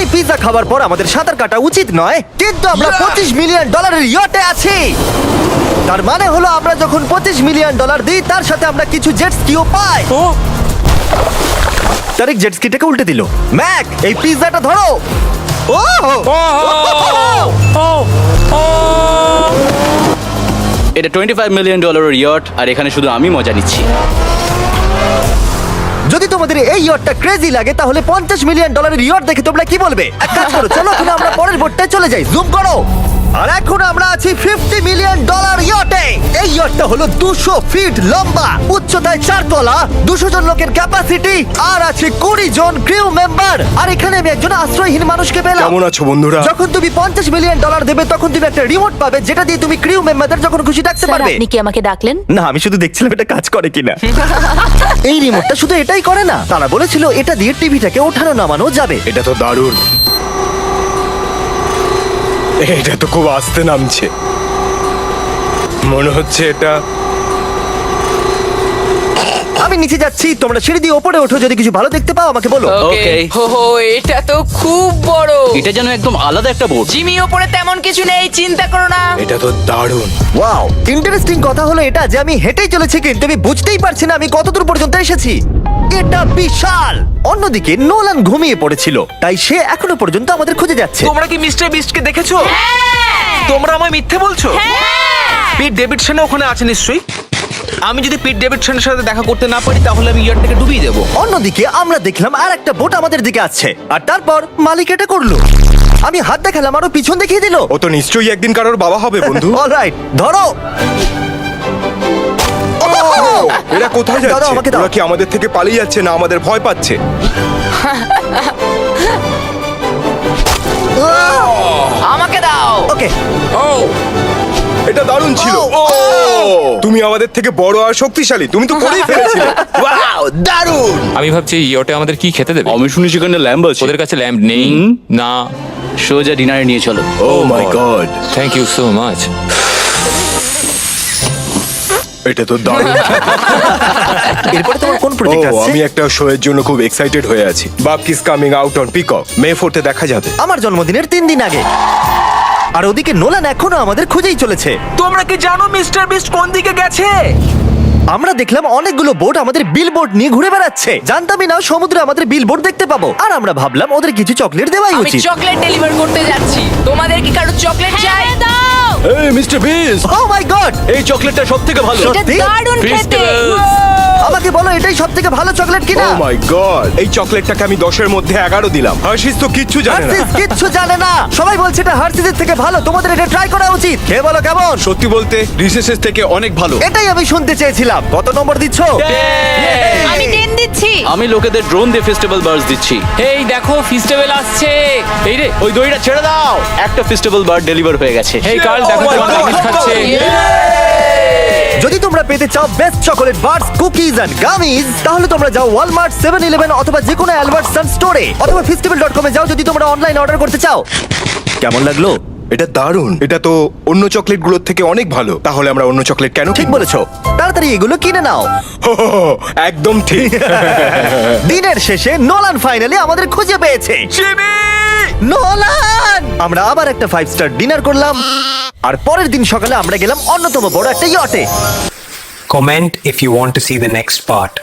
এই পিৎজা খাবার পর আমাদের সাঁতার কাটা উচিত নয়, কিন্তু আমরা $25 মিলিয়ন ইয়টে আছি। তার মানে হলো আমরা যখন $25 মিলিয়ন দিই, তার সাথে আমরা কিছু জেট স্কিও পাই। তারিক জেট স্কিটাকে উল্টে দিল। ম্যাক, এই পিৎজাটা ধরো। এটা $25 মিলিয়ন ইয়ট, আর এখানে শুধু আমি মজা নিচ্ছি। যদি তোমাদের এই ইয়টটা ক্রেজি লাগে, তাহলে $50 মিলিয়ন ইয়ট দেখে তোমরা কি বলবে? এক কাজ করো, চলো এখন আমরা পরের বোটটায় চলে যাই। জুম করো। আর এখন আমরা আছি $50 মিলিয়ন ইয়টে। এই ইয়টটা হলো 200 ফিট লম্বা, উচ্চতায় 4 তলা, 200 জন লোকের ক্যাপাসিটি, আর আছে 20 জন ক্রিউ মেম্বার। আর এখানে আমি একজন আশ্রয়হীন মানুষকে পেলাম। কেমন আছো বন্ধুরা? যখন তুমি $50 মিলিয়ন দেবে, তখন তুমি একটা রিমোট পাবে, যেটা দিয়ে তুমি ক্রিউ মেম্বারদের যখন খুশি ডাকতে স্যার, পারবে। আপনি কি আমাকে ডাকলেন? না, আমি শুধু দেখছিলাম এটা কাজ করে কিনা। এই রিমোটটা শুধু এটাই করে না, তারা বলেছিল এটা দিয়ে টিভিটাকে ওঠানো নামানো যাবে। এটা তো দারুণ। এটা তো খুব আস্তে নামছে, মনে হচ্ছে এটা। আমি নিচে যাচ্ছি, তোমরা সিঁড়ি দিয়ে ওপরে ওঠো, যদি কিছু ভালো দেখতে পাও আমাকে বলো। ওকে। হো, এটা তো খুব বড়। এটা যেন একদম আলাদা একটা বোট। জিমি ওপরে তেমন কিছু নেই, চিন্তা করো না। এটা তো দারুণ। ওয়াও, ইন্টারেস্টিং কথা হলো এটা যে আমি হেঁটেই চলেছি, কিন্তু আমি বুঝতেই পারছি না আমি কতদূর পর্যন্ত এসেছি। এটা বিশাল। অন্যদিকে নোলান ঘুমিয়ে পড়েছিল, তাই সে এখনো পর্যন্ত আমাদের খুঁজে যাচ্ছে। তোমরা কি মিস্টার বিস্টকে দেখেছো? তোমরা আমায় মিথ্যে বলছো? পিট ডেভিডসন ওখানে আছে নিশ্চয়ই। আমি যদি পিট ডেভিডসনের সাথে দেখা করতে না পারি, তাহলে আমি ইয়ারটাকে ডুবিয়ে দেবো। অন্যদিকে আমরা দেখলাম আর একটা বোট আমাদের দিকে আসছে, আর তারপর মালিক এটা করলো। আমি হাত দেখালাম, আরো পিছন দেখিয়ে দিল। ও তো নিশ্চয়ই একদিন কারোর বাবা হবে বন্ধু। অলরাইট, ধরো। এরা কোথায় দাও, যাচ্ছে? আমাকে দাও। ওরা কি আমাদের থেকে পালিয়ে যাচ্ছে, না আমাদের ভয় পাচ্ছে? আমাকে দাও। ওকে, এটা দারুণ ছিল। ও, ও। তুমি আমাদের থেকে বড় আর শক্তিশালী, তুমি তো করেই ফেলেছিলে। ওয়াও, দারুণ। আমি ভাবছি ইয়োটে আমাদের কি খেতে দেবে। আমি শুনি সেখানে ল্যাম্ব আছে। ওদের কাছে ল্যাম্প নেই। না। সোজা ডিনারে নিয়ে চলো। Oh my god, thank you so much. এটা তো দারুণ। এরপরে তোমার কোন ও, প্রজেক্ট আছে? আমি একটা শো এর জন্য খুব এক্সাইটেড হয়ে আছি। Bupkis coming out on Peacock, May 4th দেখা যাবে। আমার জন্মদিনের 3 দিন আগে। আর ওদিকে নোলান এখনো আমাদের খুঁজেই চলেছে। তোমরা কি জানো মিস্টার বিস্ট কোন দিকে গেছে? আমরা দেখলাম অনেকগুলো বোট আমাদের বিলবোর্ড নিয়ে ঘুরে বেড়াচ্ছে। জানতামই না সমুদ্রে আমাদের বিলবোর্ড দেখতে পাবো। আর আমরা ভাবলাম ওদের কিছু চকলেট দেওয়াই আমি উচিত। চকলেট ডেলিভার করতে যাচ্ছি। তোমাদের কি কারো চকলেট চাই? দাও। এই mister beast, O my god, এই চকলেটটা সবথেকে ভালো। এটা সত্যি? দারুণ খেতে। আমাকে বলো এটাই সবথেকে ভালো চকলেট কিনা। ও মাই গড, এই চকলেটটাকে আমি 10 এর মধ্যে 11 দিলাম। হার্শিস তো কিচ্ছু জানে না। হার্সিস কিচ্ছু জানে না। সবাই বলছে এটা হার্সিসের থেকে ভালো, তোমাদের এটা ট্রাই করা উচিত। খেয়ে বলো কেমন। সত্যি বলতে রিসেসেস থেকে অনেক ভালো। এটাই আমি শুনতে চেয়েছিলাম। কত নম্বর দিচ্ছ? আমি 10 দিচ্ছি। আমি লোকেদের ড্রোন দিয়ে ফেস্টিভ্যাল বার্ডস দিচ্ছি। এই দেখো ফেস্টিভ্যাল আসছে। এই রে, ওই দড়িটা ছেড়ে দাও। একটা ফেস্টিভ্যাল বার্ড ডেলিভার হয়ে গেছে। এই কার্ল দেখো তোমার নাগিস খাচ্ছে। যদি তোমরা পেতে চাও best chocolate bars, cookies and gummies, তাহলে তোমরা যাও ওয়ালমার্ট, 7-Eleven অথবা যে কোনো অ্যালবার্টসন স্টোরে, অথবা festival.com এ যাও যদি তোমরা অনলাইন অর্ডার করতে চাও। কেমন লাগলো? এটা দারুণ। এটা তো অন্য চকলেটগুলোর থেকে অনেক ভালো। তাহলে আমরা অন্য চকলেট কেন ঠিক কিনবো? বলেছো। তাড়াতাড়ি এগুলো কিনে নাও। হো, হো, হো, একদম ঠিক। দিনের শেষে নোলান ফাইনালি আমাদের খুঁজে পেয়েছে। নোলান! আমরা আবার একটা 5 স্টার ডিনার করলাম, আর পরের দিন সকালে আমরা গেলাম অন্যতম বড় একটা ইয়টে। Comment if you want to see the next part.